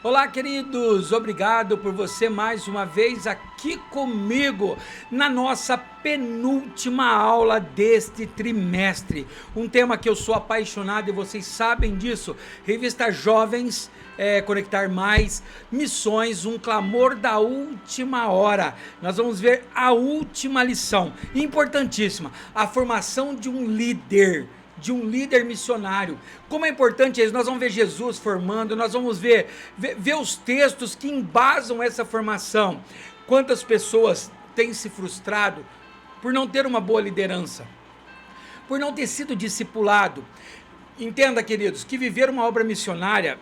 Olá, queridos, obrigado por você mais uma vez aqui comigo na nossa penúltima aula deste trimestre. Um tema que eu sou apaixonado e vocês sabem disso. Revista Jovens, Conectar Mais, Missões, um clamor da última hora. Nós vamos ver a última lição, importantíssima, a formação de um líder missionário. Como é importante isso, nós vamos ver Jesus formando, nós vamos ver os textos que embasam essa formação. Quantas pessoas têm se frustrado por não ter uma boa liderança, por não ter sido discipulado. Entenda, queridos, que viver uma obra missionária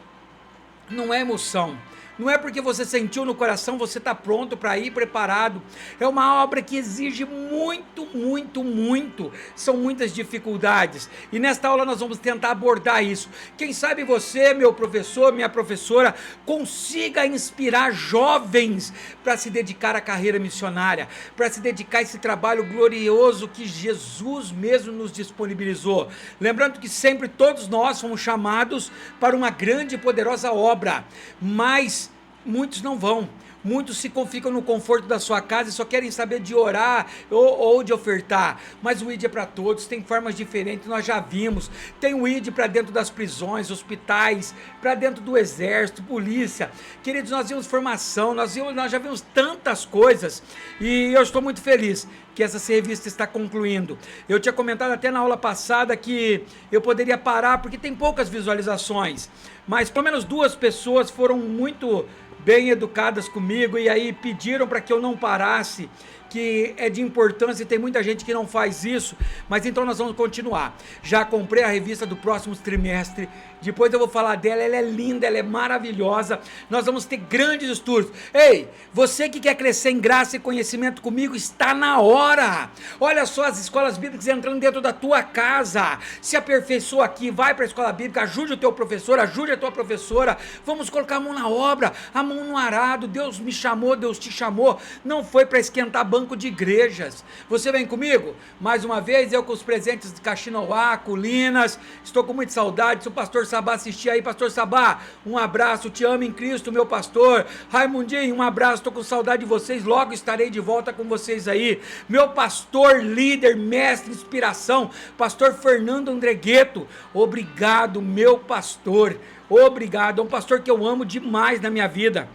não é emoção. Não é porque você sentiu no coração, você está pronto para ir preparado. É uma obra que exige muito, muito, muito. São muitas dificuldades. E nesta aula nós vamos tentar abordar isso. Quem sabe você, meu professor, minha professora, consiga inspirar jovens para se dedicar à carreira missionária, para se dedicar a esse trabalho glorioso que Jesus mesmo nos disponibilizou. Lembrando que sempre todos nós fomos chamados para uma grande e poderosa obra, mas muitos não vão, muitos ficam no conforto da sua casa e só querem saber de orar ou de ofertar, mas o ID é para todos, tem formas diferentes, nós já vimos, tem o ID para dentro das prisões, hospitais, para dentro do exército, polícia, queridos, nós vimos formação, nós já vimos tantas coisas, e eu estou muito feliz que essa revista está concluindo. Eu tinha comentado até na aula passada que eu poderia parar, porque tem poucas visualizações, mas pelo menos 2 pessoas foram muito bem educadas comigo e aí pediram para que eu não parasse, que é de importância e tem muita gente que não faz isso, mas então nós vamos continuar. Já comprei a revista do próximo trimestre, depois eu vou falar dela, ela é linda, ela é maravilhosa, nós vamos ter grandes estudos. Ei, você que quer crescer em graça e conhecimento comigo, está na hora. Olha só as escolas bíblicas entrando dentro da tua casa, se aperfeiçoa aqui, vai para a escola bíblica, ajude o teu professor, ajude a tua professora, vamos colocar a mão na obra, a mão no arado. Deus me chamou, Deus te chamou, não foi para esquentar banco de igrejas. Você vem comigo? Mais uma vez, eu com os presentes de Caxinauá, Colinas, estou com muita saudade. Se o pastor Sabá assistir aí, pastor Sabá, um abraço, te amo em Cristo, meu pastor. Raimundinho, um abraço, estou com saudade de vocês, logo estarei de volta com vocês aí. Meu pastor, líder, mestre, inspiração, pastor Fernando Andregueto, obrigado, meu pastor, obrigado, é um pastor que eu amo demais na minha vida.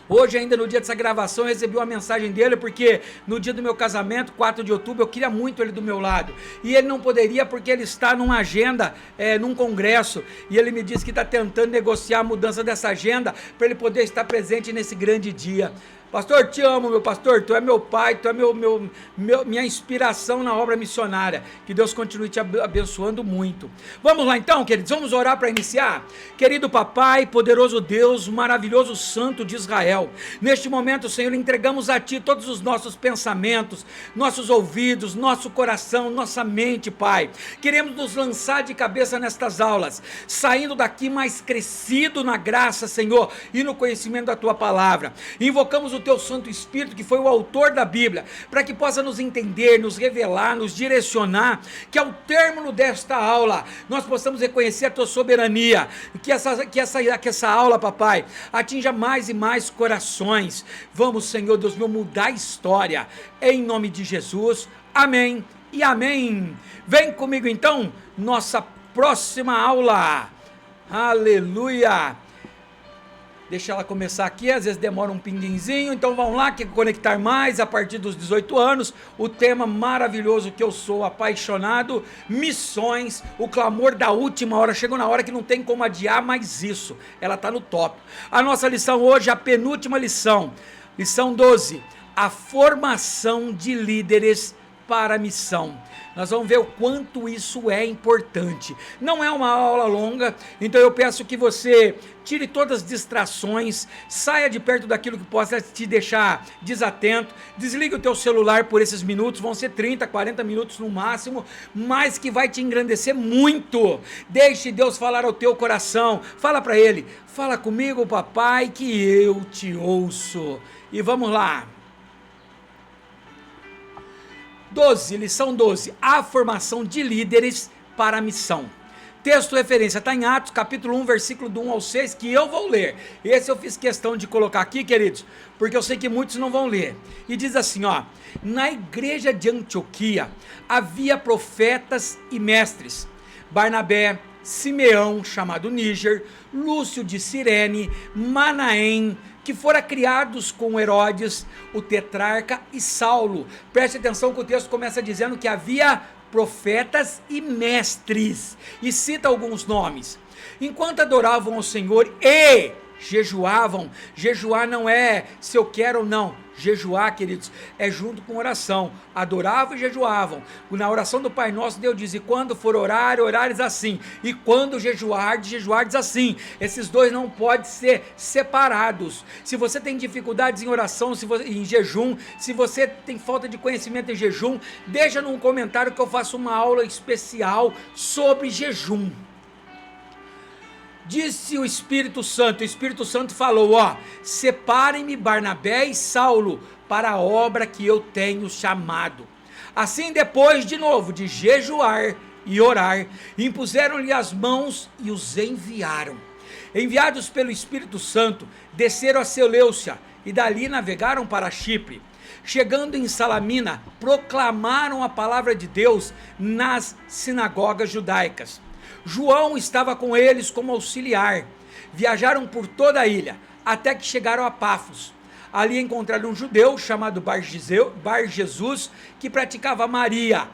Hoje, ainda no dia dessa gravação, eu recebi uma mensagem dele, porque no dia do meu casamento, 4 de outubro, eu queria muito ele do meu lado, e ele não poderia porque ele está numa agenda, num congresso, e ele me disse que está tentando negociar a mudança dessa agenda, para ele poder estar presente nesse grande dia. Pastor, te amo, meu pastor, tu é meu pai, tu é minha inspiração na obra missionária, que Deus continue te abençoando muito. Vamos lá então, queridos, vamos orar para iniciar? Querido papai, poderoso Deus, maravilhoso santo de Israel, neste momento, Senhor, entregamos a ti todos os nossos pensamentos, nossos ouvidos, nosso coração, nossa mente, Pai, queremos nos lançar de cabeça nestas aulas, saindo daqui mais crescido na graça, Senhor, e no conhecimento da tua palavra. Invocamos o teu Santo Espírito, que foi o autor da Bíblia, para que possa nos entender, nos revelar, nos direcionar, que ao término desta aula, nós possamos reconhecer a tua soberania, que essa aula, papai, atinja mais e mais corações. Vamos, Senhor Deus meu, mudar a história, em nome de Jesus, amém e amém. Vem comigo então, nossa próxima aula, aleluia. Deixa ela começar aqui, às vezes demora um pinguinzinho, então vamos lá, que conectar mais a partir dos 18 anos, o tema maravilhoso que eu sou apaixonado, missões, o clamor da última hora, chegou na hora que não tem como adiar mais isso, ela está no top. A nossa lição hoje, a penúltima lição 12, a formação de líderes para a missão. Nós vamos ver o quanto isso é importante. Não é uma aula longa, então eu peço que você tire todas as distrações, saia de perto daquilo que possa te deixar desatento, desligue o teu celular por esses minutos, vão ser 30, 40 minutos no máximo, mas que vai te engrandecer muito. Deixe Deus falar ao teu coração, fala para Ele, fala comigo, papai, que eu te ouço. E vamos lá. 12, lição 12, a formação de líderes para a missão. Texto referência, está em Atos capítulo 1, versículo do 1 ao 6, que eu vou ler. Esse eu fiz questão de colocar aqui, queridos, porque eu sei que muitos não vão ler. E diz assim, ó: na igreja de Antioquia havia profetas e mestres, Barnabé, Simeão, chamado Níger, Lúcio de Cirene, Manaém, que fora criados com Herodes, o tetrarca, e Saulo. Preste atenção que o texto começa dizendo que havia profetas e mestres, e cita alguns nomes. Enquanto adoravam ao Senhor e jejuavam, jejuar não é se eu quero ou não, jejuar, queridos, é junto com oração. Adoravam e jejuavam. Na oração do Pai Nosso, Deus diz: e quando for orar, orares assim, e quando jejuar, jejuardes assim. Esses dois não podem ser separados. Se você tem dificuldades em oração, em jejum, se você tem falta de conhecimento em jejum, deixa num comentário que eu faço uma aula especial sobre jejum. Disse o Espírito Santo falou, ó: separem-me Barnabé e Saulo para a obra que eu tenho chamado. Assim, depois de novo de jejuar e orar, impuseram-lhe as mãos e os enviaram. Enviados pelo Espírito Santo, desceram a Seleucia e dali navegaram para Chipre. Chegando em Salamina, proclamaram a palavra de Deus nas sinagogas judaicas. João estava com eles como auxiliar. Viajaram por toda a ilha, até que chegaram a Pafos. Ali encontraram um judeu chamado Bar-Jesus, que praticava magia,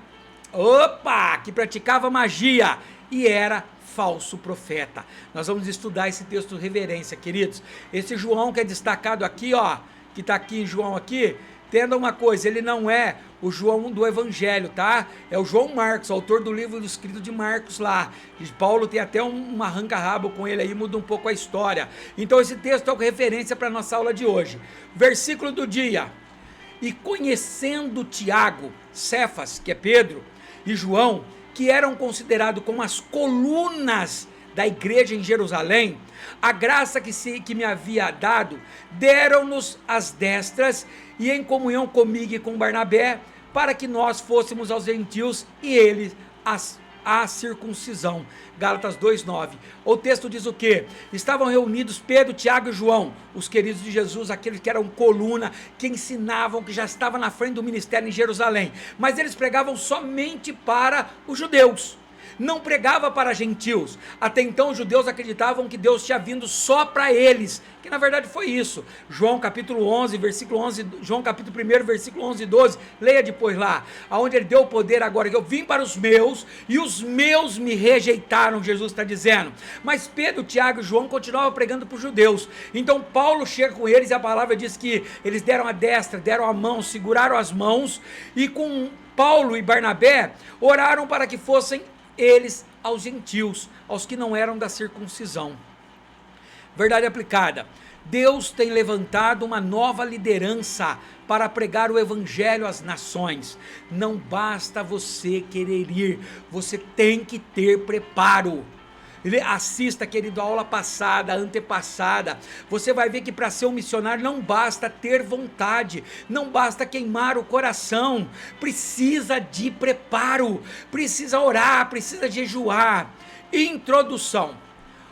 e era falso profeta. Nós vamos estudar esse texto de reverência, queridos. Esse João que é destacado aqui, ó, que está aqui em João aqui, entenda uma coisa, ele não é o João do Evangelho, tá? É o João Marcos, autor do livro escrito de Marcos lá. E Paulo tem até um arranca-rabo com ele aí, muda um pouco a história. Então esse texto é uma referência para a nossa aula de hoje. Versículo do dia: e conhecendo Tiago, Cefas, que é Pedro, e João, que eram considerados como as colunas da igreja em Jerusalém, a graça que me havia dado, deram-nos as destras, e em comunhão comigo e com Barnabé, para que nós fôssemos aos gentios e eles a circuncisão. Gálatas 2:9. O texto diz o quê? Estavam reunidos Pedro, Tiago e João, os queridos de Jesus, aqueles que eram coluna, que ensinavam, que já estavam na frente do ministério em Jerusalém, mas eles pregavam somente para os judeus, não pregava para gentios. Até então os judeus acreditavam que Deus tinha vindo só para eles, que na verdade foi isso. João capítulo 11, versículo 11, João capítulo 1, versículo 11 e 12, leia depois lá, aonde ele deu o poder agora, que eu vim para os meus, e os meus me rejeitaram, Jesus está dizendo. Mas Pedro, Tiago e João continuavam pregando para os judeus. Então Paulo chega com eles, e a palavra diz que eles deram a destra, deram a mão, seguraram as mãos, e com Paulo e Barnabé, oraram para que fossem eles aos gentios, aos que não eram da circuncisão. Verdade aplicada: Deus tem levantado uma nova liderança para pregar o evangelho às nações. Não basta você querer ir, você tem que ter preparo. Assista, querido, a aula passada, antepassada. Você vai ver que para ser um missionário não basta ter vontade, não basta queimar o coração, precisa de preparo, precisa orar, precisa jejuar. Introdução: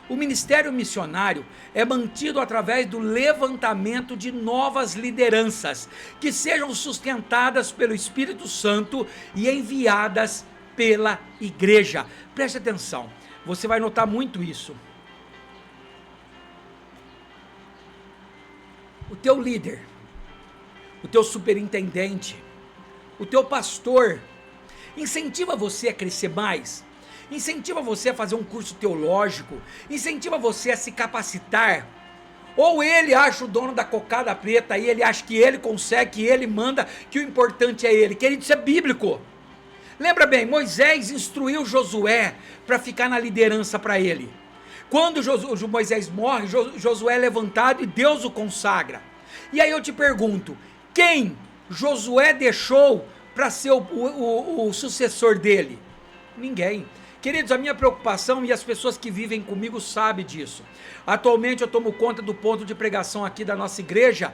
o ministério missionário é mantido através do levantamento de novas lideranças, que sejam sustentadas pelo Espírito Santo e enviadas pela igreja. Preste atenção, você vai notar muito isso. O teu líder, o teu superintendente, o teu pastor, incentiva você a crescer mais, incentiva você a fazer um curso teológico, incentiva você a se capacitar. Ou ele acha o dono da cocada preta, e ele acha que ele consegue, que ele manda, que o importante é ele. Querido, isso é bíblico. Lembra bem, Moisés instruiu Josué para ficar na liderança para ele. Quando Moisés morre, Josué é levantado e Deus o consagra. E aí eu te pergunto, quem Josué deixou para ser o sucessor dele? Ninguém. Queridos, a minha preocupação, e as pessoas que vivem comigo sabem disso. Atualmente eu tomo conta do ponto de pregação aqui da nossa igreja,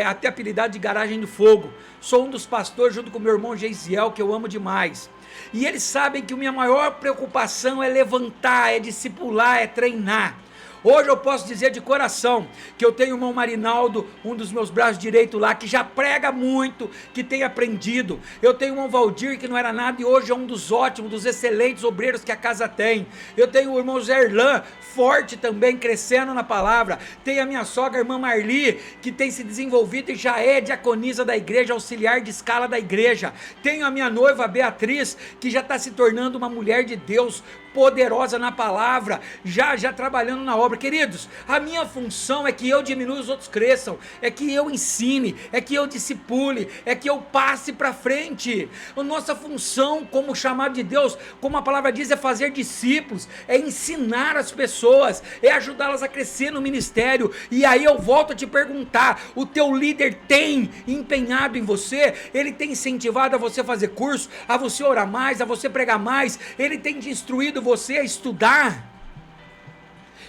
até apelidado de Garagem do Fogo. Sou um dos pastores junto com meu irmão Geisiel, que eu amo demais. E eles sabem que a minha maior preocupação é levantar, é discipular, é treinar. Hoje eu posso dizer de coração que eu tenho o irmão Marinaldo, um dos meus braços direitos lá, que já prega muito, que tem aprendido. Eu tenho o irmão Valdir, que não era nada e hoje é um dos ótimos, dos excelentes obreiros que a casa tem. Eu tenho o irmão Zerlan, forte também, crescendo na palavra. Tem a minha sogra, a irmã Marli, que tem se desenvolvido e já é diaconisa da igreja, auxiliar de escala da igreja. Tenho a minha noiva, a Beatriz, que já está se tornando uma mulher de Deus, poderosa na palavra, já trabalhando na obra. Queridos, a minha função é que eu diminua e os outros cresçam, é que eu ensine, é que eu discipule, é que eu passe para frente. A nossa função como chamado de Deus, como a palavra diz, é fazer discípulos, é ensinar as pessoas, é ajudá-las a crescer no ministério. E aí eu volto a te perguntar, o teu líder tem empenhado em você? Ele tem incentivado a você fazer curso, a você orar mais, a você pregar mais? Ele tem te instruído você a estudar?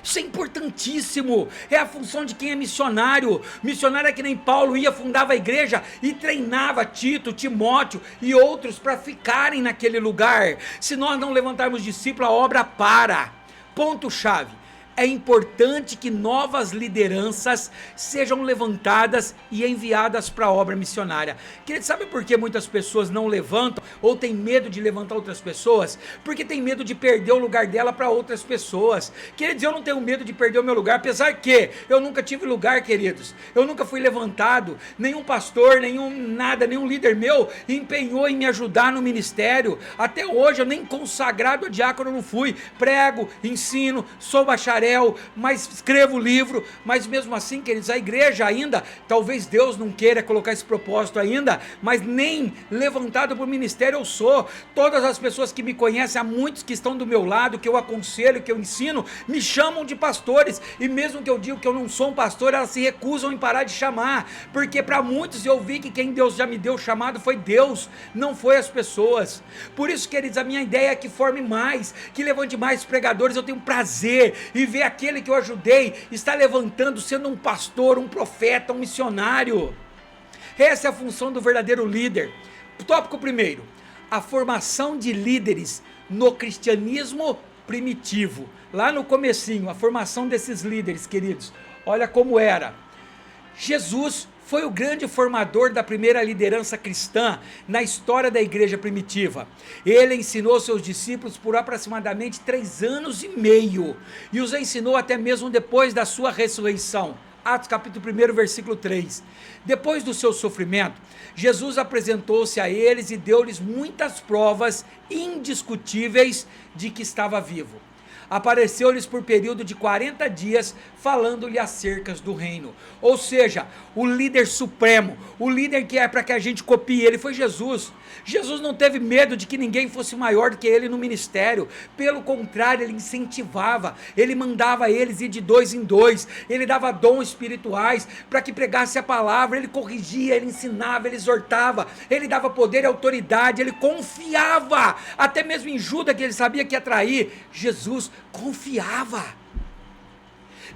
Isso é importantíssimo, é a função de quem é missionário. Missionário é que nem Paulo ia, fundava a igreja e treinava Tito, Timóteo e outros para ficarem naquele lugar. Se nós não levantarmos discípulos, a obra para. Ponto chave. É importante que novas lideranças sejam levantadas e enviadas para a obra missionária. Querido, sabe por que muitas pessoas não levantam ou têm medo de levantar outras pessoas? Porque tem medo de perder o lugar dela para outras pessoas. Queridos, eu não tenho medo de perder o meu lugar, apesar que eu nunca tive lugar, queridos. Eu nunca fui levantado, nenhum pastor, nenhum líder meu empenhou em me ajudar no ministério. Até hoje eu nem consagrado a diácono não fui. Prego, ensino, sou bacharel, mas escrevo livro, mas mesmo assim, queridos, a igreja ainda, talvez Deus não queira colocar esse propósito ainda, mas nem levantado para o ministério eu sou. Todas as pessoas que me conhecem, há muitos que estão do meu lado, que eu aconselho, que eu ensino, me chamam de pastores, e mesmo que eu digo que eu não sou um pastor, elas se recusam em parar de chamar, porque para muitos eu vi que quem Deus já me deu chamado foi Deus, não foi as pessoas. Por isso, queridos, a minha ideia é que forme mais, que levante mais pregadores. Eu tenho prazer e ver aquele que eu ajudei está levantando, sendo um pastor, um profeta, um missionário. Essa é a função do verdadeiro líder. Tópico primeiro, a formação de líderes no cristianismo primitivo. Lá no comecinho, a formação desses líderes, queridos, olha como era. Jesus foi o grande formador da primeira liderança cristã na história da igreja primitiva. Ele ensinou seus discípulos por aproximadamente 3 anos e meio, e os ensinou até mesmo depois da sua ressurreição. Atos capítulo 1, versículo 3. Depois do seu sofrimento, Jesus apresentou-se a eles e deu-lhes muitas provas indiscutíveis de que estava vivo. Apareceu-lhes por período de 40 dias, falando-lhe acerca do reino. Ou seja, o líder supremo, o líder que é para que a gente copie ele, foi Jesus. Jesus não teve medo de que ninguém fosse maior do que ele no ministério. Pelo contrário, ele incentivava, ele mandava eles ir de 2 em 2, ele dava dons espirituais para que pregasse a palavra, ele corrigia, ele ensinava, ele exortava, ele dava poder e autoridade, ele confiava, até mesmo em Judas, que ele sabia que ia trair, Jesus confiava.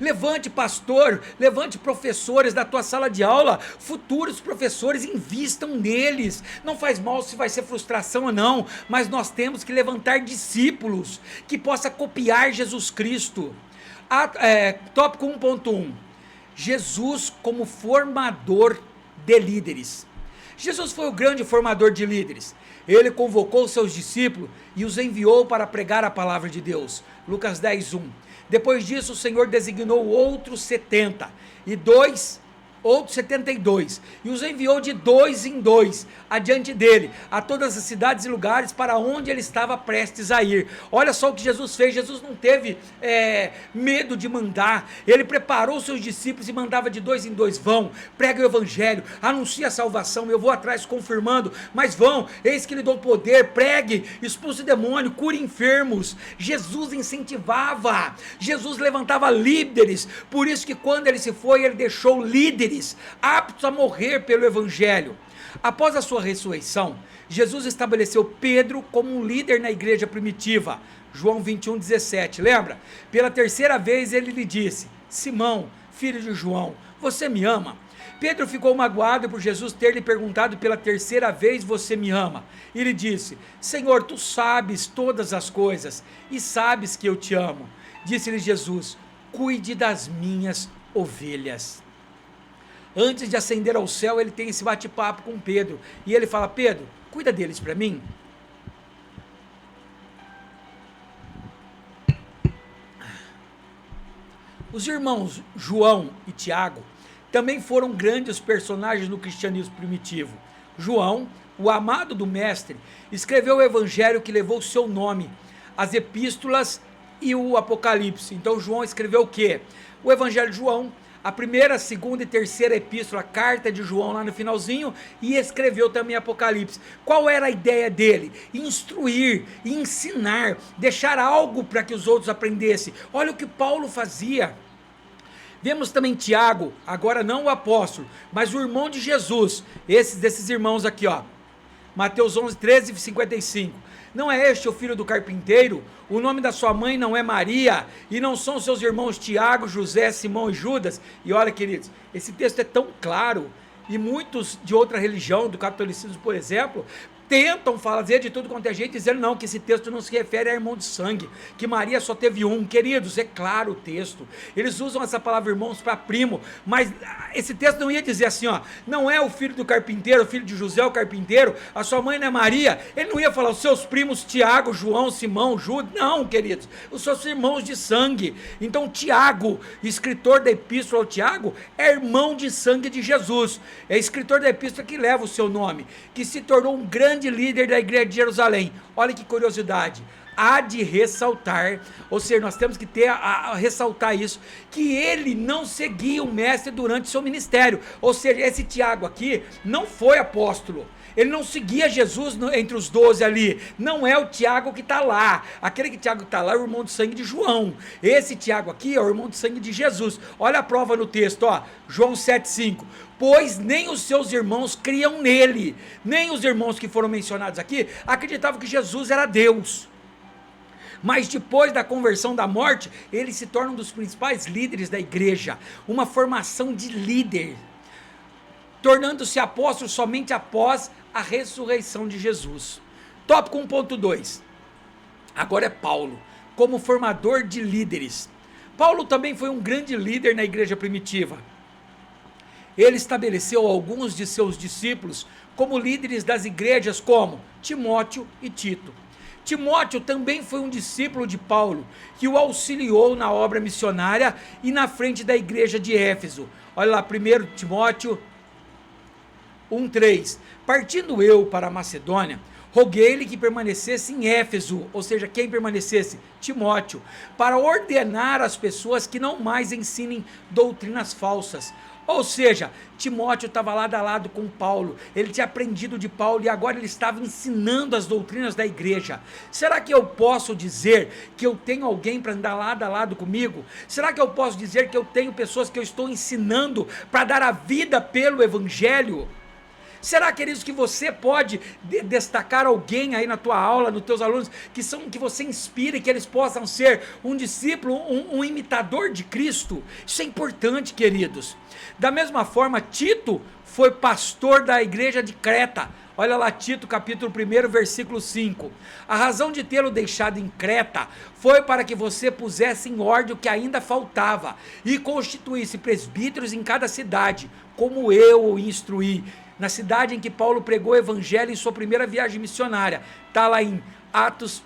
Levante pastor, levante professores da tua sala de aula, futuros professores, invistam neles. Não faz mal se vai ser frustração ou não, mas nós temos que levantar discípulos que possa copiar Jesus Cristo. Tópico 1.1, Jesus como formador de líderes. Jesus foi o grande formador de líderes. Ele convocou seus discípulos e os enviou para pregar a palavra de Deus. Lucas 10:1. Depois disso, o Senhor designou outros 70 e outros 72, e os enviou de 2 em 2 adiante dele, a todas as cidades e lugares para onde ele estava prestes a ir. Olha só o que Jesus fez. Jesus não teve medo de mandar. Ele preparou seus discípulos e mandava de 2 em 2, vão, prega o evangelho, anuncia a salvação, eu vou atrás confirmando, mas vão, eis que lhe dou poder, pregue, expulse demônio, cure enfermos. Jesus incentivava, Jesus levantava líderes. Por isso que quando ele se foi, ele deixou líderes líderes, aptos a morrer pelo evangelho. Após a sua ressurreição, Jesus estabeleceu Pedro como um líder na igreja primitiva. João 21:17, lembra? Pela terceira vez ele lhe disse: Simão, filho de João, você me ama? Pedro ficou magoado por Jesus ter lhe perguntado pela terceira vez: você me ama? E ele disse: Senhor, tu sabes todas as coisas e sabes que eu te amo. Disse-lhe Jesus: cuide das minhas ovelhas. Antes de ascender ao céu, ele tem esse bate-papo com Pedro, e ele fala: Pedro, cuida deles para mim. Os irmãos João e Tiago também foram grandes personagens no cristianismo primitivo. João, o amado do mestre, escreveu o evangelho que levou o seu nome, as epístolas e o Apocalipse. Então João escreveu o quê? O evangelho de João, a primeira, segunda e terceira epístola, a carta de João lá no finalzinho, e escreveu também Apocalipse. Qual era a ideia dele? Instruir, ensinar, deixar algo para que os outros aprendessem. Olha o que Paulo fazia. Vemos também Tiago, agora não o apóstolo, mas o irmão de Jesus, desses irmãos aqui, ó. Mateus 11:13-55. Não é este o filho do carpinteiro? O nome da sua mãe não é Maria? E não são seus irmãos Tiago, José, Simão e Judas? E olha, queridos, esse texto é tão claro, e muitos de outra religião, do catolicismo, por exemplo, tentam fazer de tudo quanto é jeito, dizendo não, que esse texto não se refere a irmão de sangue, que Maria só teve um. Queridos, é claro o texto, eles usam essa palavra irmãos para primo, mas esse texto não ia dizer assim, ó, não é o filho do carpinteiro, o filho de José o carpinteiro, a sua mãe não é Maria. Ele não ia falar os seus primos Tiago, João, Simão, Judas, não, queridos, os seus irmãos de sangue. Então Tiago, escritor da epístola ao Tiago, é irmão de sangue de Jesus, é escritor da epístola que leva o seu nome, que se tornou um grande líder da igreja de Jerusalém. Olha que curiosidade, há de ressaltar, ou seja, nós temos que ter a ressaltar isso, que ele não seguia o mestre durante seu ministério. Ou seja, esse Tiago aqui não foi apóstolo, ele não seguia Jesus entre os 12 ali, não é o Tiago que está lá. Aquele Tiago que está lá é o irmão de sangue de João, esse Tiago aqui é o irmão de sangue de Jesus. Olha a prova no texto, ó, João 7,5, pois nem os seus irmãos criam nele, nem os irmãos que foram mencionados aqui acreditavam que Jesus era Deus. Mas depois da conversão, da morte, ele se torna um dos principais líderes da igreja, uma formação de líder, tornando-se apóstolo somente após a ressurreição de Jesus. Tópico 1.2, agora é Paulo, como formador de líderes. Paulo também foi um grande líder na igreja primitiva. Ele estabeleceu alguns de seus discípulos como líderes das igrejas, como Timóteo e Tito. Timóteo também foi um discípulo de Paulo, que o auxiliou na obra missionária e na frente da igreja de Éfeso. Olha lá, 1 Timóteo 1:3, partindo eu para a Macedônia, roguei-lhe que permanecesse em Éfeso, ou seja, quem permanecesse? Timóteo, para ordenar às pessoas que não mais ensinem doutrinas falsas. Ou seja, Timóteo estava lado a lado com Paulo, ele tinha aprendido de Paulo e agora ele estava ensinando as doutrinas da igreja. Será que eu posso dizer que eu tenho alguém para andar lado a lado comigo? Será que eu posso dizer que eu tenho pessoas que eu estou ensinando para dar a vida pelo evangelho? Será, queridos, que você pode destacar alguém aí na tua aula, nos teus alunos, que você inspire, que eles possam ser um discípulo, um imitador de Cristo? Isso é importante, queridos. Da mesma forma, Tito foi pastor da igreja de Creta. Olha lá, Tito capítulo 1, versículo 5. A razão de tê-lo deixado em Creta foi para que você pusesse em ordem o que ainda faltava e constituísse presbíteros em cada cidade, como eu o instruí. Na cidade em que Paulo pregou o evangelho em sua primeira viagem missionária, está lá em Atos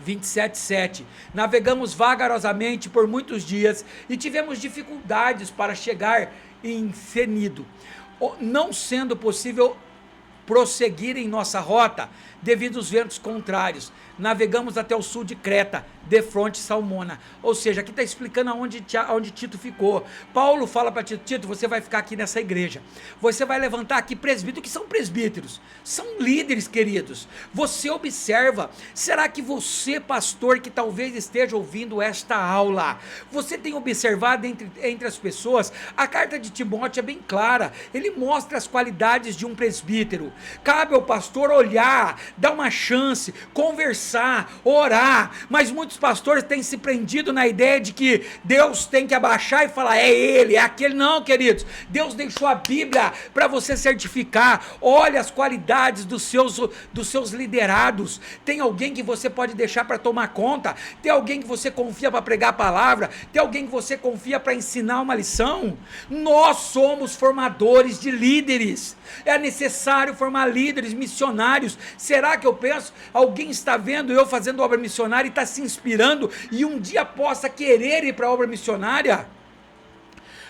27:7. Navegamos vagarosamente por muitos dias e tivemos dificuldades para chegar em Cnido, não sendo possível prosseguir em nossa rota devido aos ventos contrários. Navegamos até o sul de Creta, de fronte Salmona. Ou seja, aqui está explicando aonde Tito ficou. Paulo fala para Tito: Tito, você vai ficar aqui nessa igreja, você vai levantar aqui presbíteros. O que são presbíteros? São líderes, queridos. Você observa, será que você, pastor, que talvez esteja ouvindo esta aula, você tem observado entre as pessoas? A carta de Timóteo é bem clara, ele mostra as qualidades de um presbítero. Cabe ao pastor olhar, dar uma chance, conversar, orar, mas muitos pastores têm se prendido na ideia de que Deus tem que abaixar e falar: é ele, é aquele. Não, queridos, Deus deixou a Bíblia para você certificar. Olha as qualidades dos seus liderados. Tem alguém que você pode deixar para tomar conta? Tem alguém que você confia para pregar a palavra? Tem alguém que você confia para ensinar uma lição? Nós somos formadores de líderes. É necessário formar líderes, missionários. Será que eu penso, alguém está vendo eu fazendo obra missionária e está se inspirando e um dia possa querer ir para a obra missionária?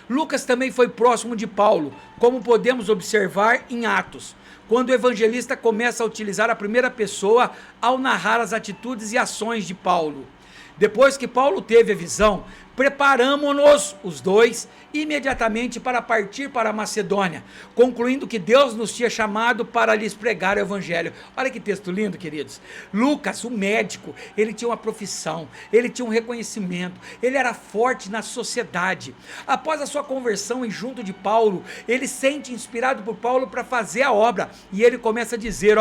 Lucas também foi próximo de Paulo, como podemos observar em Atos, quando o evangelista começa a utilizar a primeira pessoa ao narrar as atitudes e ações de Paulo. Depois que Paulo teve a visão, preparamo-nos, os dois, imediatamente para partir para a Macedônia, concluindo que Deus nos tinha chamado para lhes pregar o evangelho. Olha que texto lindo, queridos. Lucas, o médico, ele tinha uma profissão, ele tinha um reconhecimento, ele era forte na sociedade. Após a sua conversão e junto de Paulo, ele se sente inspirado por Paulo para fazer a obra, e ele começa a dizer,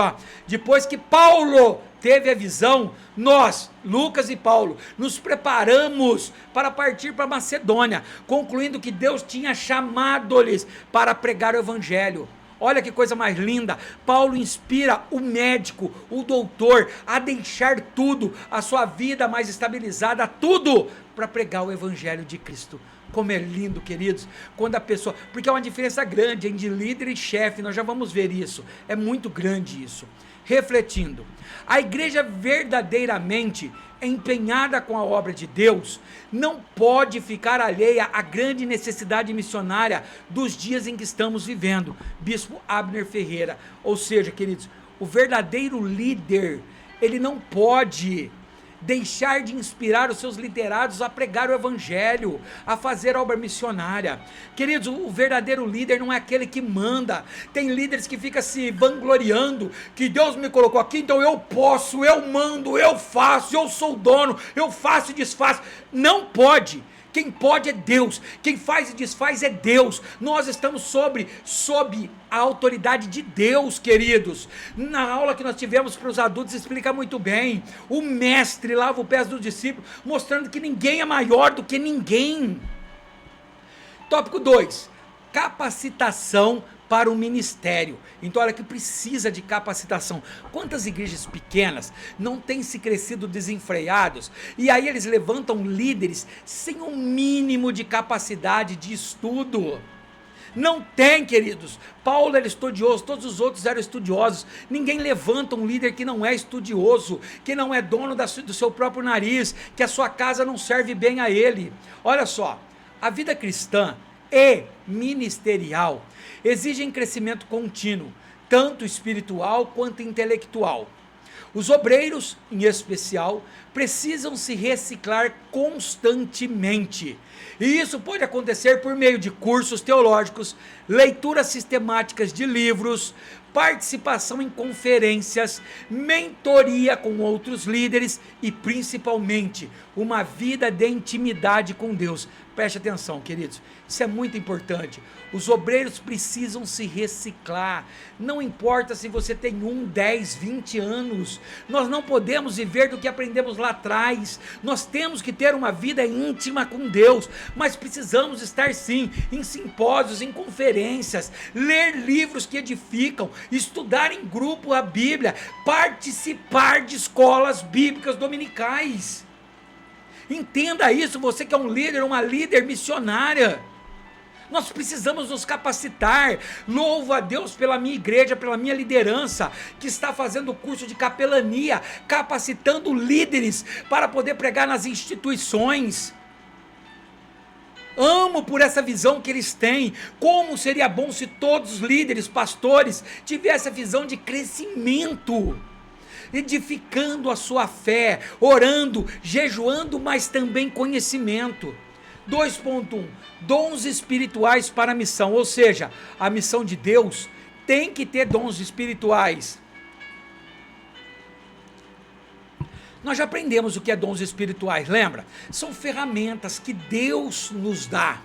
depois que Paulo teve a visão, nós, Lucas e Paulo, nos preparamos para partir para Macedônia, concluindo que Deus tinha chamado-lhes para pregar o evangelho. Olha que coisa mais linda. Paulo inspira o médico, o doutor, a deixar tudo, a sua vida mais estabilizada, tudo, para pregar o evangelho de Cristo. Como é lindo, queridos, quando a pessoa, porque é uma diferença grande entre líder e chefe, nós já vamos ver isso, é muito grande isso. Refletindo, a igreja verdadeiramente empenhada com a obra de Deus não pode ficar alheia à grande necessidade missionária dos dias em que estamos vivendo. Bispo Abner Ferreira. Ou seja, queridos, o verdadeiro líder, ele não pode deixar de inspirar os seus liderados a pregar o evangelho, a fazer a obra missionária. Queridos, o verdadeiro líder não é aquele que manda. Tem líderes que ficam se vangloriando, que Deus me colocou aqui, então eu posso, eu mando, eu faço, eu sou o dono, eu faço e desfaço. Não pode. Quem pode é Deus, quem faz e desfaz é Deus. Nós estamos sob a autoridade de Deus, queridos. Na aula que nós tivemos para os adultos explica muito bem. O mestre lava os pés dos discípulos, mostrando que ninguém é maior do que ninguém. Tópico 2, capacitação para o ministério. Então olha que precisa de capacitação. Quantas igrejas pequenas não têm se crescido desenfreados, e aí eles levantam líderes sem um mínimo de capacidade de estudo. Não tem, queridos. Paulo era estudioso, todos os outros eram estudiosos. Ninguém levanta um líder que não é estudioso, que não é dono do seu próprio nariz, que a sua casa não serve bem a ele. Olha só, a vida cristã e ministerial exigem crescimento contínuo, tanto espiritual quanto intelectual. Os obreiros, em especial, precisam se reciclar constantemente. E isso pode acontecer por meio de cursos teológicos, leituras sistemáticas de livros, participação em conferências, mentoria com outros líderes e, principalmente, uma vida de intimidade com Deus. Preste atenção, queridos, isso é muito importante. Os obreiros precisam se reciclar. Não importa se você tem 1, 10, 20 anos. Nós não podemos viver do que aprendemos lá atrás. Nós temos que ter uma vida íntima com Deus, mas precisamos estar sim em simpósios, em conferências, ler livros que edificam, estudar em grupo a Bíblia, participar de escolas bíblicas dominicais. Entenda isso, você que é um líder, uma líder missionária. Nós precisamos nos capacitar. Louvo a Deus pela minha igreja, pela minha liderança, que está fazendo o curso de capelania, capacitando líderes para poder pregar nas instituições. Amo por essa visão que eles têm. Como seria bom se todos os líderes, pastores, tivessem a visão de crescimento. edificando a sua fé, orando, jejuando, mas também conhecimento. 2.1, dons espirituais para a missão, ou seja, a missão de Deus tem que ter dons espirituais. Nós já aprendemos o que é dons espirituais, lembra? São ferramentas que Deus nos dá.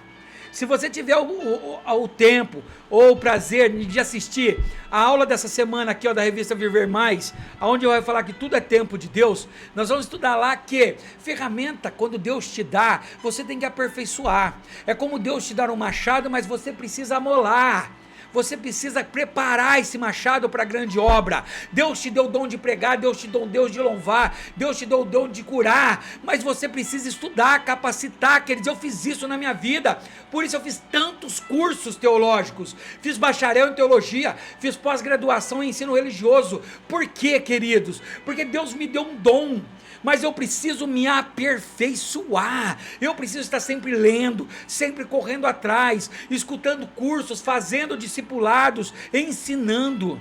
Se você tiver o tempo ou o prazer de assistir a aula dessa semana aqui, ó, da revista Viver Mais, onde eu vou falar que tudo é tempo de Deus, nós vamos estudar lá que ferramenta, quando Deus te dá, você tem que aperfeiçoar. É como Deus te dar um machado, mas você precisa amolar. Você precisa preparar esse machado para a grande obra. Deus te deu o dom de pregar, Deus te deu o dom de louvar, Deus te deu o dom de curar, mas você precisa estudar, capacitar. Quer dizer, eu fiz isso na minha vida, por isso eu fiz tantos cursos teológicos, fiz bacharel em teologia, fiz pós-graduação em ensino religioso. Por quê, queridos? Porque Deus me deu um dom, mas eu preciso me aperfeiçoar, eu preciso estar sempre lendo, sempre correndo atrás, escutando cursos, fazendo discipulados, ensinando.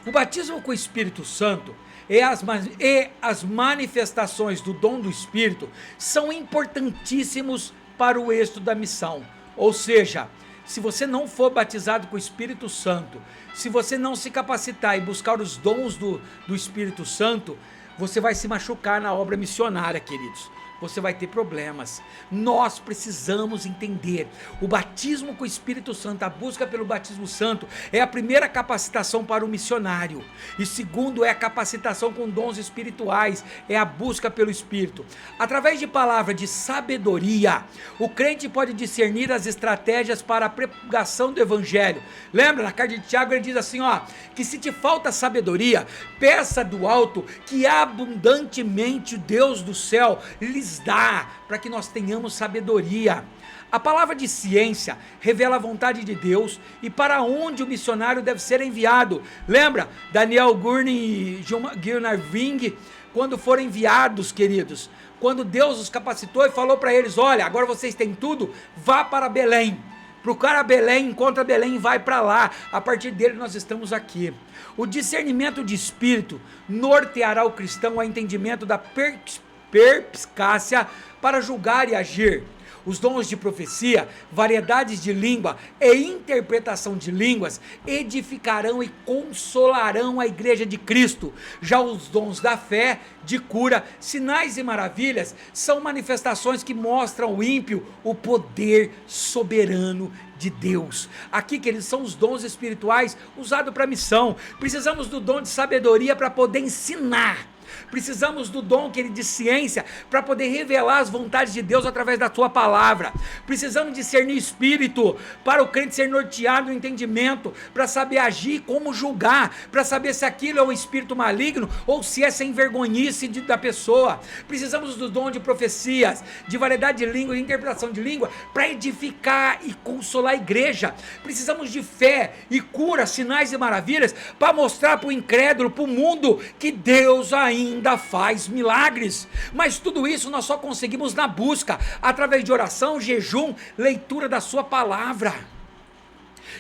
O batismo com o Espírito Santo e as manifestações do dom do Espírito são importantíssimos para o êxito da missão. Ou seja, se você não for batizado com o Espírito Santo, se você não se capacitar e buscar os dons do Espírito Santo, você vai se machucar na obra missionária, queridos. Você vai ter problemas. Nós precisamos entender, o batismo com o Espírito Santo, a busca pelo batismo santo, é a primeira capacitação para o missionário, e segundo é a capacitação com dons espirituais, é a busca pelo Espírito. Através de palavra de sabedoria, o crente pode discernir as estratégias para a pregação do Evangelho. Lembra, na carta de Tiago ele diz assim, ó, que se te falta sabedoria, peça do alto, que abundantemente o Deus do céu lhes dá, para que nós tenhamos sabedoria. A palavra de ciência revela a vontade de Deus e para onde o missionário deve ser enviado. Lembra? Daniel Gurney e Gunnar Ving, quando foram enviados, queridos, quando Deus os capacitou e falou para eles, olha, agora vocês têm tudo, vá para Belém. Procura Belém, encontra Belém e vai para lá. A partir dele nós estamos aqui. O discernimento de espírito norteará o cristão ao entendimento da perspicácia para julgar e agir. Os dons de profecia, variedades de língua e interpretação de línguas edificarão e consolarão a igreja de Cristo. Já os dons da fé, de cura, sinais e maravilhas são manifestações que mostram ao ímpio o poder soberano de Deus. Aqui, queridos, são os dons espirituais usados para missão. Precisamos do dom de sabedoria para poder ensinar. Precisamos do dom, querido, de ciência, para poder revelar as vontades de Deus através da sua palavra. Precisamos discernir espírito, para o crente ser norteado no entendimento, para saber agir, como julgar, para saber se aquilo é um espírito maligno, ou se é sem vergonhice da pessoa. Precisamos do dom de profecias, de variedade de língua e interpretação de língua, para edificar e consolar a igreja. Precisamos de fé e cura, sinais e maravilhas, para mostrar para o incrédulo, para o mundo, que Deus ainda faz milagres. Mas tudo isso nós só conseguimos na busca, através de oração, jejum, leitura da sua palavra.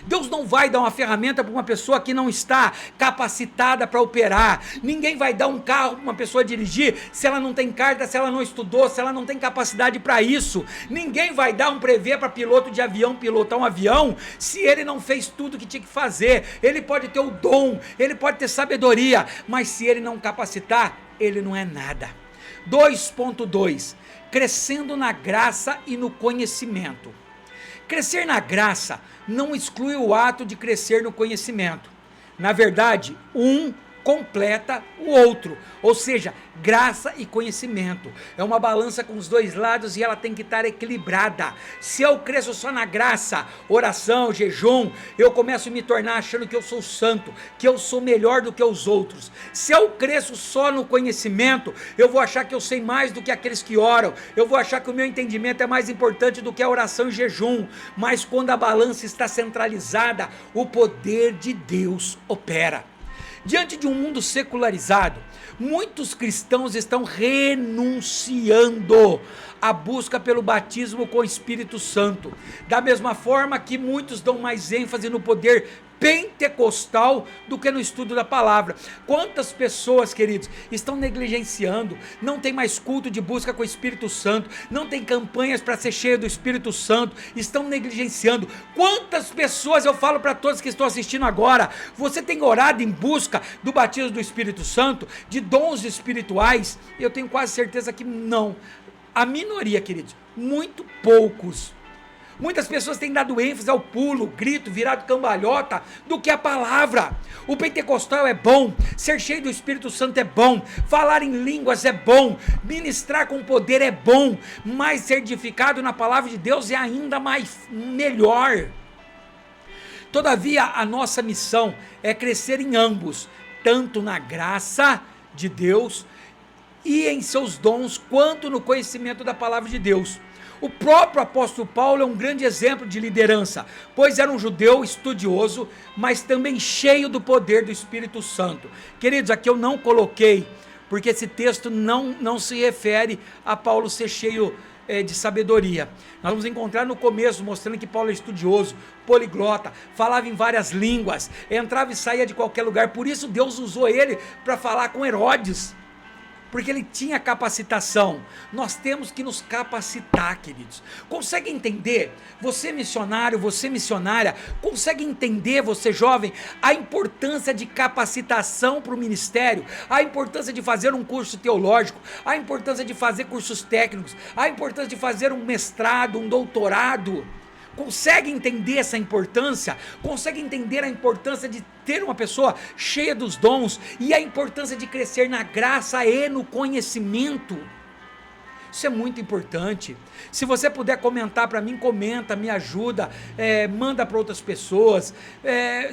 Deus não vai dar uma ferramenta para uma pessoa que não está capacitada para operar. Ninguém vai dar um carro para uma pessoa dirigir se ela não tem carta, se ela não estudou, se ela não tem capacidade para isso. Ninguém vai dar um brevet para piloto de avião pilotar um avião se ele não fez tudo que tinha que fazer. Ele pode ter o dom, ele pode ter sabedoria, mas se ele não capacitar, ele não é nada. 2.2, crescendo na graça e no conhecimento. Crescer na graça não exclui o ato de crescer no conhecimento. Na verdade, um completa o outro, ou seja, graça e conhecimento. É uma balança com os dois lados e ela tem que estar equilibrada. Se eu cresço só na graça, oração, jejum, eu começo a me tornar achando que eu sou santo, que eu sou melhor do que os outros. Se eu cresço só no conhecimento, eu vou achar que eu sei mais do que aqueles que oram, eu vou achar que o meu entendimento é mais importante do que a oração e jejum. Mas quando a balança está centralizada, o poder de Deus opera. Diante de um mundo secularizado, muitos cristãos estão renunciando à busca pelo batismo com o Espírito Santo. Da mesma forma que muitos dão mais ênfase no poder pentecostal do que no estudo da palavra. Quantas pessoas, queridos, estão negligenciando, não tem mais culto de busca com o Espírito Santo, não tem campanhas para ser cheio do Espírito Santo, estão negligenciando. Quantas pessoas, eu falo para todos que estão assistindo agora, você tem orado em busca do batismo do Espírito Santo, de dons espirituais? Eu tenho quase certeza que não. A minoria, queridos, muito poucos. Muitas pessoas têm dado ênfase ao pulo, grito, virado cambalhota, do que a palavra. O pentecostal é bom, ser cheio do Espírito Santo é bom, falar em línguas é bom, ministrar com poder é bom, mas ser edificado na palavra de Deus é ainda melhor. Todavia, a nossa missão é crescer em ambos, tanto na graça de Deus e em seus dons, quanto no conhecimento da palavra de Deus. O próprio apóstolo Paulo é um grande exemplo de liderança, pois era um judeu estudioso, mas também cheio do poder do Espírito Santo. Queridos, aqui eu não coloquei, porque esse texto não se refere a Paulo ser cheio de sabedoria. Nós vamos encontrar no começo, mostrando que Paulo é estudioso, poliglota, falava em várias línguas, entrava e saía de qualquer lugar, por isso Deus usou ele para falar com Herodes, porque ele tinha capacitação. Nós temos que nos capacitar, queridos. Consegue entender, você missionário, você missionária, consegue entender, você jovem, a importância de capacitação para o ministério, a importância de fazer um curso teológico, a importância de fazer cursos técnicos, a importância de fazer um mestrado, um doutorado? Consegue entender essa importância? Consegue entender a importância de ter uma pessoa cheia dos dons e a importância de crescer na graça e no conhecimento? Isso é muito importante. Se você puder comentar para mim, comenta, me ajuda, manda para outras pessoas.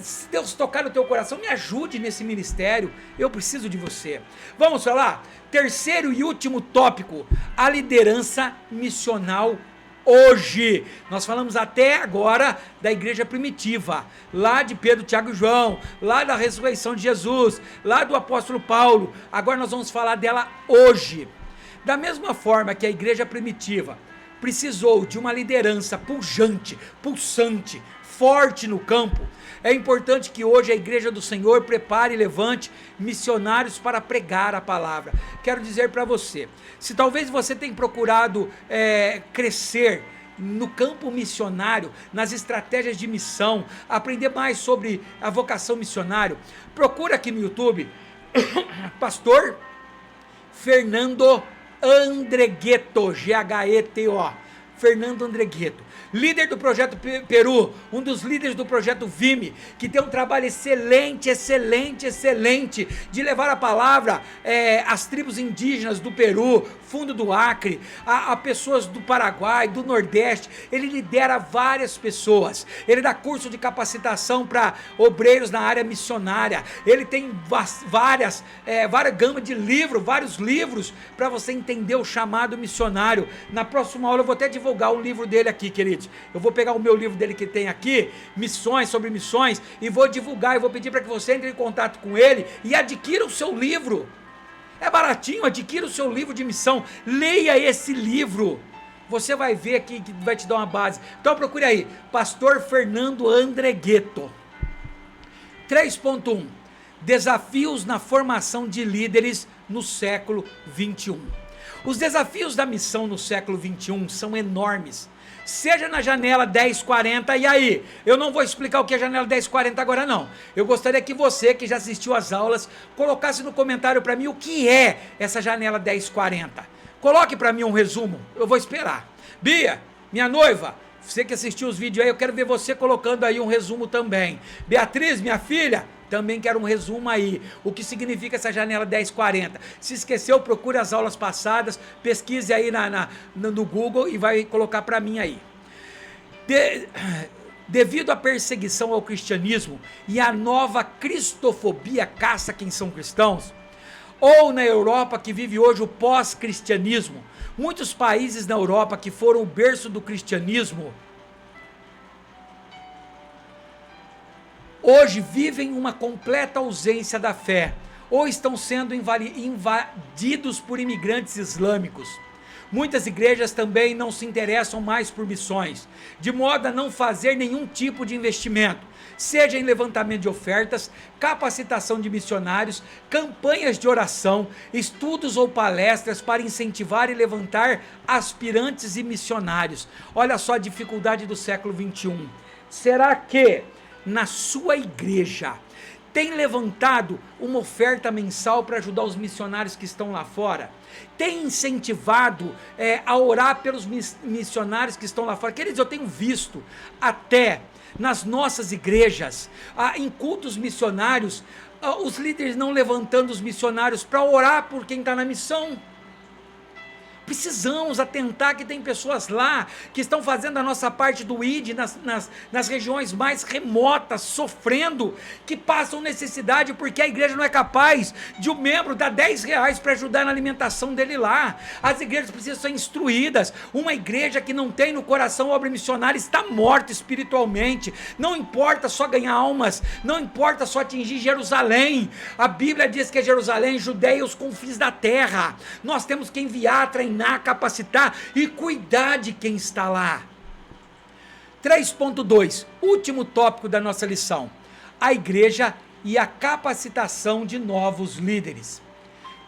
Se Deus tocar no teu coração, me ajude nesse ministério. Eu preciso de você. Vamos falar? Terceiro e último tópico: a liderança missional. Hoje, nós falamos até agora da igreja primitiva, lá de Pedro, Tiago e João, lá da ressurreição de Jesus, lá do apóstolo Paulo. Agora nós vamos falar dela hoje. Da mesma forma que a igreja primitiva precisou de uma liderança pujante, pulsante, forte no campo, é importante que hoje a igreja do Senhor prepare e levante missionários para pregar a palavra. Quero dizer para você, se talvez você tenha procurado crescer no campo missionário, nas estratégias de missão, aprender mais sobre a vocação missionária, procura aqui no YouTube, Pastor Fernando Andregueto, G-H-E-T-O, Fernando Andregueto, líder do Projeto Peru, um dos líderes do Projeto VIME, que tem um trabalho excelente de levar a palavra às tribos indígenas do Peru, fundo do Acre, a pessoas do Paraguai, do Nordeste. Ele lidera várias pessoas, ele dá curso de capacitação para obreiros na área missionária, ele tem várias gamas de livros, vários livros para você entender o chamado missionário. Na próxima aula eu vou até divulgar o livro dele aqui, queridos. Eu vou pegar o meu livro dele que tem aqui, Missões, sobre missões, e vou divulgar, e vou pedir para que você entre em contato com ele e adquira o seu livro. É baratinho, adquira o seu livro de missão, leia esse livro, você vai ver aqui que vai te dar uma base. Então procure aí, Pastor Fernando Andregueto. 3.1, desafios na formação de líderes no século 21. Os desafios da missão no século 21 são enormes, seja na janela 1040, e aí, eu não vou explicar o que é janela 1040 agora não, eu gostaria que você, que já assistiu às aulas, colocasse no comentário para mim o que é essa janela 1040, coloque para mim um resumo, eu vou esperar. Bia, minha noiva, você que assistiu os vídeos aí, eu quero ver você colocando aí um resumo também. Beatriz, minha filha, também quero um resumo aí, o que significa essa janela 1040. Se esqueceu, procure as aulas passadas, pesquise aí no Google e vai colocar para mim aí. Devido à perseguição ao cristianismo e à nova cristofobia caça quem são cristãos, ou na Europa que vive hoje o pós-cristianismo, muitos países na Europa que foram o berço do cristianismo, hoje vivem uma completa ausência da fé, ou estão sendo invadidos por imigrantes islâmicos. Muitas igrejas também não se interessam mais por missões, de modo a não fazer nenhum tipo de investimento, seja em levantamento de ofertas, capacitação de missionários, campanhas de oração, estudos ou palestras para incentivar e levantar aspirantes e missionários. Olha só a dificuldade do século 21. Será que na sua igreja tem levantado uma oferta mensal para ajudar os missionários que estão lá fora? Tem incentivado a orar pelos missionários que estão lá fora? Queridos, eu tenho visto até nas nossas igrejas, em cultos missionários, os líderes não levantando os missionários para orar por quem está na missão. Precisamos atentar que tem pessoas lá que estão fazendo a nossa parte do ID nas regiões mais remotas, sofrendo, que passam necessidade porque a igreja não é capaz de um membro dar R$10 para ajudar na alimentação dele lá. As igrejas precisam ser instruídas. Uma igreja que não tem no coração obra missionária está morta espiritualmente. Não importa só ganhar almas, não importa só atingir Jerusalém. A Bíblia diz que é Jerusalém, Judeia e os confins da terra. Nós temos que enviar, treinar, capacitar e cuidar de quem está lá. 3.2, último tópico da nossa lição: a igreja e a capacitação de novos líderes.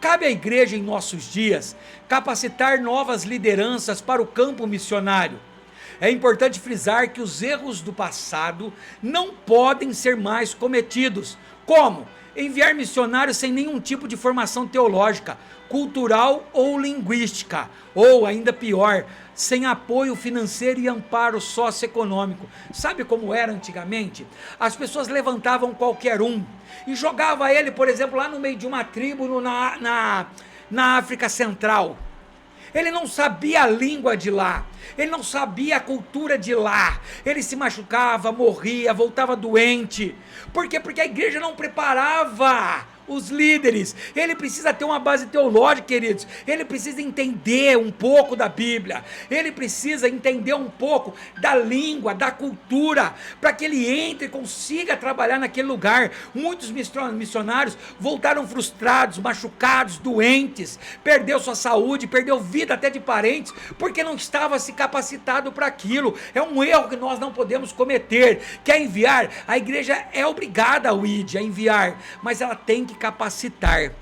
Cabe à igreja em nossos dias capacitar novas lideranças para o campo missionário. É importante frisar que os erros do passado não podem ser mais cometidos. Como? Enviar missionários sem nenhum tipo de formação teológica, cultural ou linguística, ou ainda pior, sem apoio financeiro e amparo socioeconômico. Sabe como era antigamente? As pessoas levantavam qualquer um e jogavam ele, por exemplo, lá no meio de uma tribo na África Central. Ele não sabia a língua de lá, ele não sabia a cultura de lá, ele se machucava, morria, voltava doente. Por quê? Porque a igreja não preparava os líderes. Ele precisa ter uma base teológica, queridos. Ele precisa entender um pouco da Bíblia, ele precisa entender um pouco da língua, da cultura, para que ele entre e consiga trabalhar naquele lugar. Muitos missionários voltaram frustrados, machucados, doentes, perdeu sua saúde, perdeu vida até de parentes, porque não estava se capacitado para aquilo. É um erro que nós não podemos cometer. Quer enviar? A igreja é obrigada ao ID, a enviar, mas ela tem que capacitar.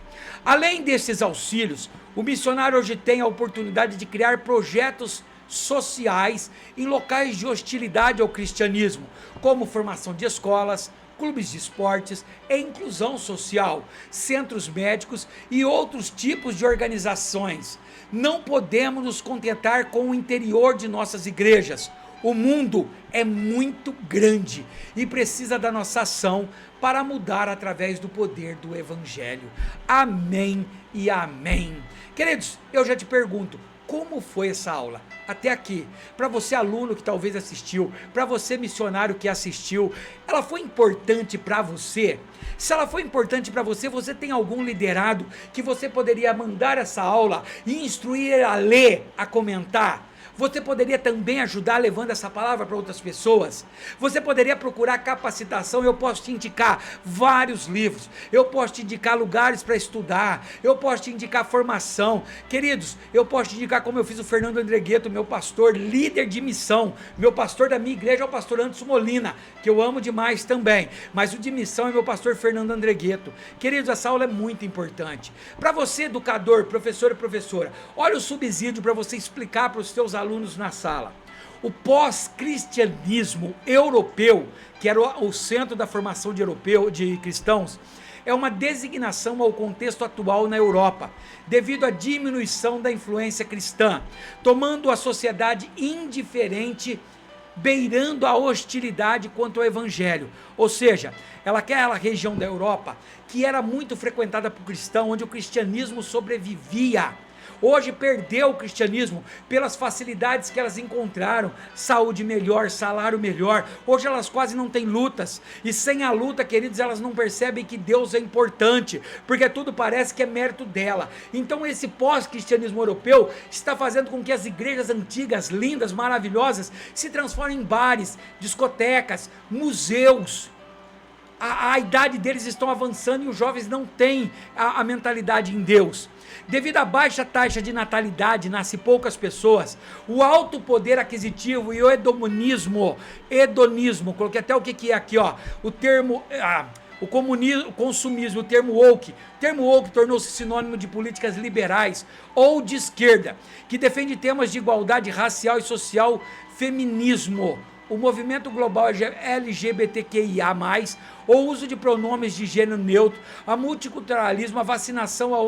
Além desses auxílios, o missionário hoje tem a oportunidade de criar projetos sociais em locais de hostilidade ao cristianismo, como formação de escolas, clubes de esportes e inclusão social, centros médicos e outros tipos de organizações. Não podemos nos contentar com o interior de nossas igrejas. O mundo é muito grande e precisa da nossa ação para mudar através do poder do Evangelho. Amém e amém. Queridos, eu já te pergunto, como foi essa aula? Até aqui, para você aluno que talvez assistiu, para você missionário que assistiu, ela foi importante para você? Se ela foi importante para você, você tem algum liderado que você poderia mandar essa aula e instruir a ler, a comentar? Você poderia também ajudar levando essa palavra para outras pessoas. Você poderia procurar capacitação. Eu posso te indicar vários livros. Eu posso te indicar lugares para estudar. Eu posso te indicar formação. Queridos, eu posso te indicar como eu fiz o Fernando Andregueto, meu pastor, líder de missão. Meu pastor da minha igreja é o pastor Anderson Molina, que eu amo demais também. Mas o de missão é meu pastor Fernando Andregueto. Queridos, essa aula é muito importante. Para você, educador, professor e professora, olha o subsídio para você explicar para os seus alunos na sala. O pós-cristianismo europeu, que era o centro da formação de cristãos, é uma designação ao contexto atual na Europa, devido à diminuição da influência cristã, tomando a sociedade indiferente, beirando a hostilidade quanto ao evangelho. Ou seja, aquela região da Europa que era muito frequentada por cristão, onde o cristianismo sobrevivia. Hoje perdeu o cristianismo pelas facilidades que elas encontraram, saúde melhor, salário melhor. Hoje elas quase não têm lutas, e sem a luta, queridos, elas não percebem que Deus é importante, porque tudo parece que é mérito dela. Então esse pós-cristianismo europeu está fazendo com que as igrejas antigas, lindas, maravilhosas, se transformem em bares, discotecas, museus. a idade deles estão avançando e os jovens não têm a mentalidade em Deus. Devido à baixa taxa de natalidade, nascem poucas pessoas, o alto poder aquisitivo e o hedonismo, coloquei até o que é aqui, ó, o termo, o comunismo, o consumismo, o termo woke tornou-se sinônimo de políticas liberais ou de esquerda, que defende temas de igualdade racial e social, feminismo, o movimento global LGBTQIA+, o uso de pronomes de gênero neutro, a multiculturalismo, a vacinação,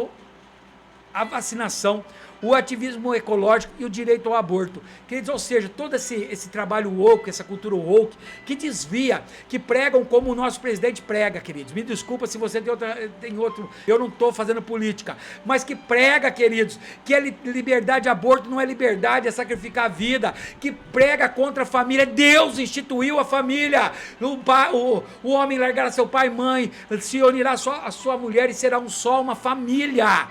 o ativismo ecológico e o direito ao aborto. Queridos, ou seja, todo esse trabalho woke, essa cultura woke, que desvia, que pregam como o nosso presidente prega, queridos. Me desculpa se você tem outro, eu não estou fazendo política, mas que prega, queridos, que a liberdade de aborto não é liberdade, é sacrificar a vida, que prega contra a família. Deus instituiu a família. O homem largará seu pai e mãe, se unirá a sua mulher e será uma família.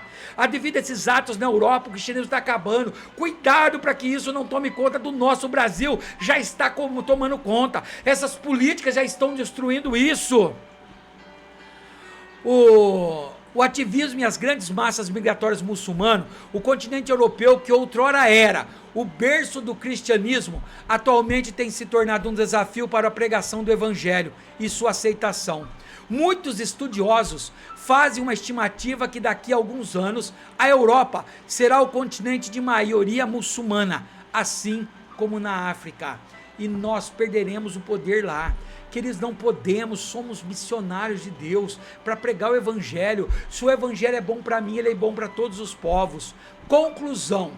Devido a esses atos na Europa, o cristianismo está acabando. Cuidado para que isso não tome conta do nosso Brasil. Já está tomando conta. Essas políticas já estão destruindo isso. O ativismo e as grandes massas migratórias muçulmanas, o continente europeu, que outrora era o berço do cristianismo, atualmente tem se tornado um desafio para a pregação do evangelho e sua aceitação. Muitos estudiosos fazem uma estimativa que daqui a alguns anos a Europa será o continente de maioria muçulmana, assim como na África, e nós perderemos o poder lá. Queridos, não podemos, somos missionários de Deus para pregar o evangelho. Se o evangelho é bom para mim, ele é bom para todos os povos. Conclusão: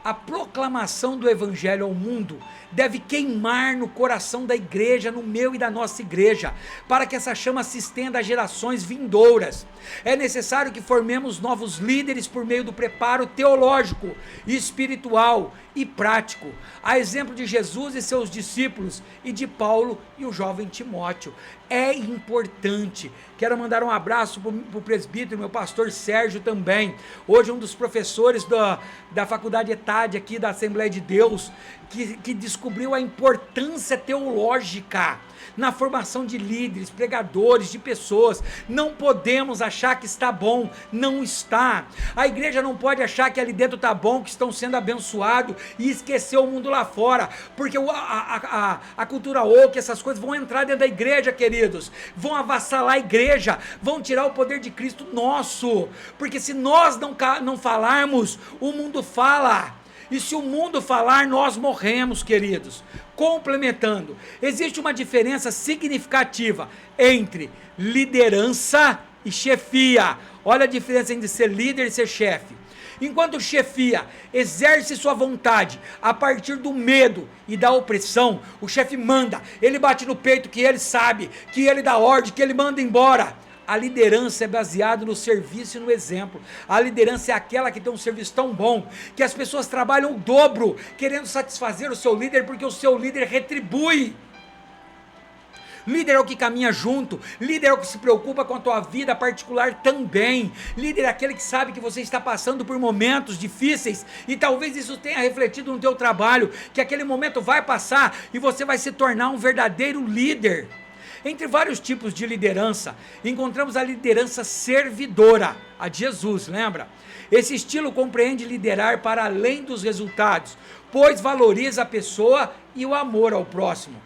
a proclamação do evangelho ao mundo deve queimar no coração da igreja, no meu e da nossa igreja, para que essa chama se estenda a gerações vindouras. É necessário que formemos novos líderes por meio do preparo teológico, espiritual e prático, a exemplo de Jesus e seus discípulos e de Paulo e o jovem Timóteo. É importante. Quero mandar um abraço para o presbítero, meu pastor Sérgio também, hoje um dos professores da faculdade ETAD aqui da Assembleia de Deus, que descobriu a importância teológica na formação de líderes, pregadores, de pessoas. Não podemos achar que está bom, não está. A igreja não pode achar que ali dentro está bom, que estão sendo abençoados e esquecer o mundo lá fora, porque a cultura woke, essas coisas vão entrar dentro da igreja, queridos, vão avassalar a igreja, vão tirar o poder de Cristo nosso, porque se nós não falarmos, o mundo fala. E se o mundo falar, nós morremos, queridos. Complementando, existe uma diferença significativa entre liderança e chefia. Olha a diferença entre ser líder e ser chefe. Enquanto chefia exerce sua vontade a partir do medo e da opressão, o chefe manda, ele bate no peito que ele sabe, que ele dá ordem, que ele manda embora. A liderança é baseada no serviço e no exemplo. A liderança é aquela que tem um serviço tão bom que as pessoas trabalham o dobro, querendo satisfazer o seu líder, porque o seu líder retribui. Líder é o que caminha junto, líder é o que se preocupa com a tua vida particular também. Líder é aquele que sabe que você está passando por momentos difíceis e talvez isso tenha refletido no teu trabalho, que aquele momento vai passar e você vai se tornar um verdadeiro líder. Entre vários tipos de liderança, encontramos a liderança servidora, a de Jesus, lembra? Esse estilo compreende liderar para além dos resultados, pois valoriza a pessoa e o amor ao próximo.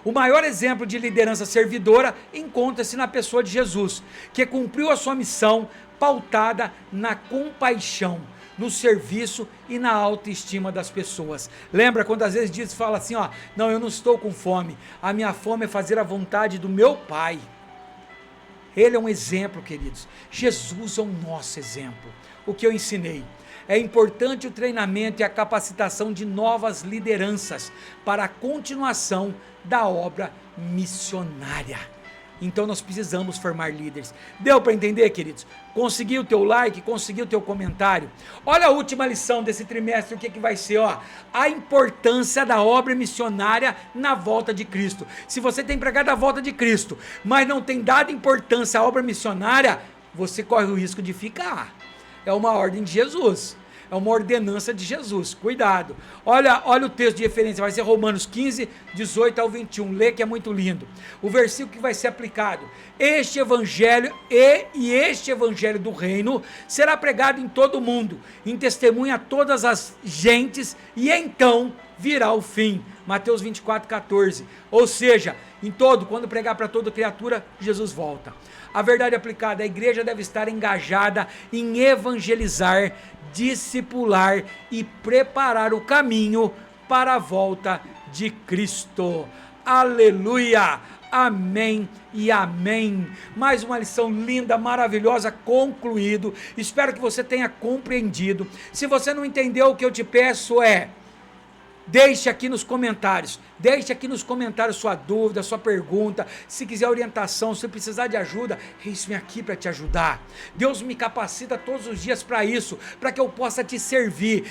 O maior exemplo de liderança servidora encontra-se na pessoa de Jesus, que cumpriu a sua missão pautada na compaixão, no serviço e na autoestima das pessoas. Lembra quando às vezes diz, fala assim, ó, não, eu não estou com fome, a minha fome é fazer a vontade do meu Pai. Ele é um exemplo, queridos. Jesus é o nosso exemplo. O que eu ensinei? É importante o treinamento e a capacitação de novas lideranças para a continuação da obra missionária. Então nós precisamos formar líderes. Deu para entender, queridos? Conseguiu o teu like, conseguiu o teu comentário. Olha a última lição desse trimestre, o que vai ser, ó? A importância da obra missionária na volta de Cristo. Se você tem pregado a volta de Cristo, mas não tem dado importância à obra missionária, você corre o risco de ficar. É uma ordem de Jesus. é uma ordenança de Jesus, cuidado. Olha o texto de referência, vai ser Romanos 15, 18 ao 21, lê que é muito lindo. O versículo que vai ser aplicado: este evangelho este evangelho do reino será pregado em todo o mundo, em testemunha a todas as gentes, e então virá o fim. Mateus 24, 14. Ou seja, quando pregar para toda criatura, Jesus volta. A verdade aplicada: a igreja deve estar engajada em evangelizar, discipular e preparar o caminho para a volta de Cristo. Aleluia! Amém e amém. Mais uma lição linda, maravilhosa, concluído. Espero que você tenha compreendido. Se você não entendeu, o que eu te peço é: deixe aqui nos comentários sua dúvida, sua pergunta. Se quiser orientação, se precisar de ajuda, eis-me aqui para te ajudar. Deus me capacita todos os dias para isso, para que eu possa te servir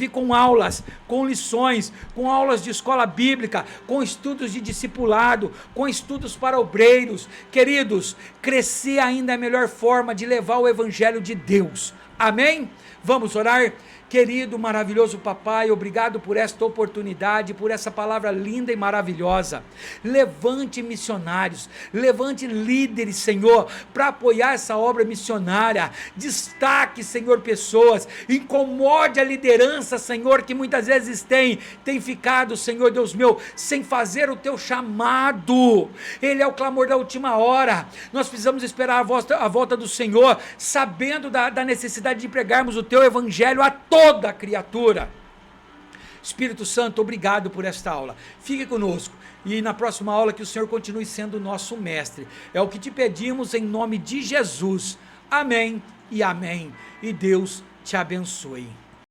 com aulas, com lições, com aulas de escola bíblica, com estudos de discipulado, com estudos para obreiros. Queridos, crescer ainda é a melhor forma de levar o evangelho de Deus. Amém? Vamos orar? Querido, maravilhoso papai, obrigado por esta oportunidade, por essa palavra linda e maravilhosa. Levante missionários, levante líderes, Senhor, para apoiar essa obra missionária. Destaque, Senhor, pessoas, incomode a liderança, Senhor, que muitas vezes tem ficado, Senhor Deus meu, sem fazer o teu chamado. Ele é o clamor da última hora. Nós precisamos esperar a volta do Senhor, sabendo da necessidade de pregarmos o teu evangelho a toda criatura. Espírito Santo, obrigado por esta aula. Fique conosco e na próxima aula que o Senhor continue sendo o nosso mestre. É o que te pedimos em nome de Jesus. Amém e amém. E Deus te abençoe.